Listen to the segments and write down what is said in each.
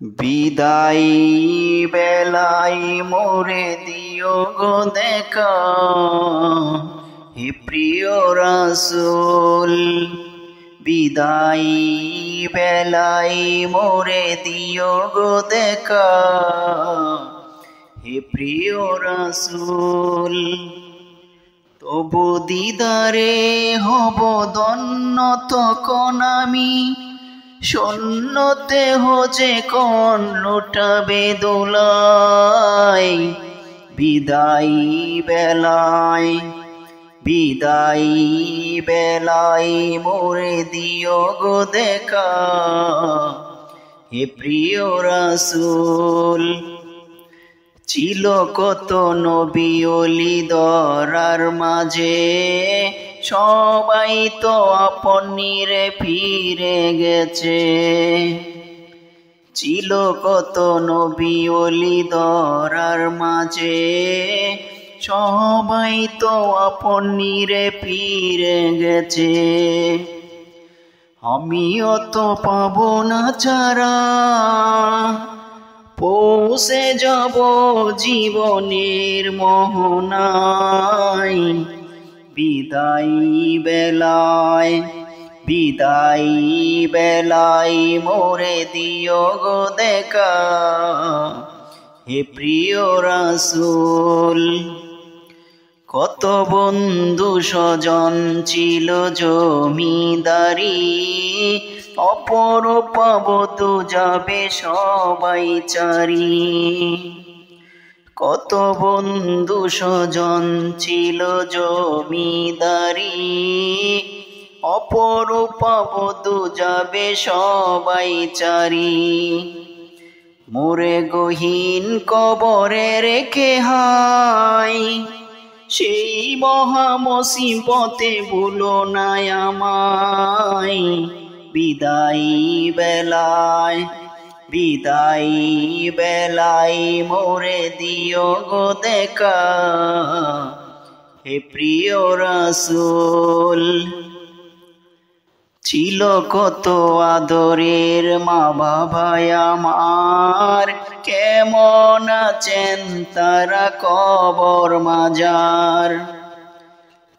বিদায়ী বেলায় মোরে দিও গো দেখা, হে প্রিয় রাসূল। বিদায়ী বেলায় মোরে দিও গো দেখা, হে প্রিয় রাসূল। তবু দিদারে হব ধন্য তখন আমি, শূন্যতে হজে কোন লুটাবে দোলায়। বিদায়ী বেলায়, বিদায়ী বেলায় মোরে দিও গো দেখা, হে প্রিয় রাসূল। ছিল কত নবী ওলি ধরার মাঝে, সবাই তো আপন নিরে ফিরে গেছে। ছিল কত নবী ওলি ধরার মাঝে, সবাই তো আপন নিরে ফিরে গেছে। আমিও তো পাবো না ছাড়া, পৌঁছে যাব জীবনের মোহনায়। বিদায়ী বেলায়, বিদায়ী বেলায় মোরে দিও গো দেখা, হে প্রিয় রাসূল। কত বন্ধু স্বজন ছিল জমিদারি, অপরূপ তো যাবে সবাই চারি। কত বন্ধু স্বজন ছিল জমিদারি, অপরূপ তো যাবে সবাই চারি। মোরে গহীন কবরে রেখে হায়, সেই মহা মুসিবতে ভুলো না আমায়। বিদায়ী বেলায়, বিদায়ী বেলায় মোরে দিও গো দেখা, হে প্রিয় রাসূল। ছিল কত আদরের মা বাবা আমার, কেমন আছেন তারা কবর মাজার।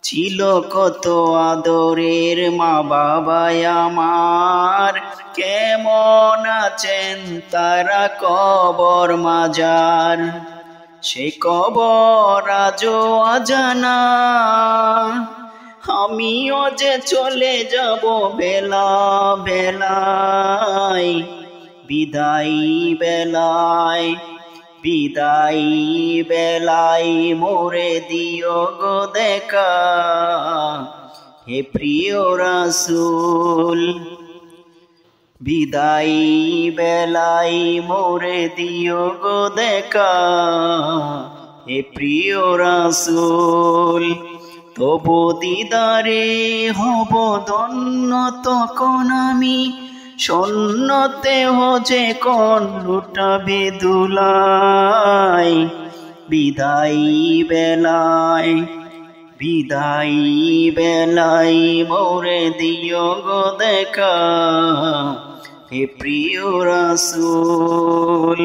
ছিল কত আদরের মা বাবা আমার, কেমন আছেন তারা কবর মাজার। সে কবর আজও অজানা, আমিও যে চলে যাব বেলা বেলায়। বিদায়ী বেলায়, বিদায়ী বেলায় মোরে দিও গো দেখা, হে প্রিয় রাসূল। বিদায়ী বেলায় মোরে দিও গো দেখা, হে প্রিয় রাসূল। তবু দিদারে হব ধন্য তখন আমি, শূন্যতে হজে কোন লুটাবে দুলায়। বিদায়ী বেলায়, বিদায়ী বেলায় মোরে দিও গো দেখা, হে প্রিয় রাসূল।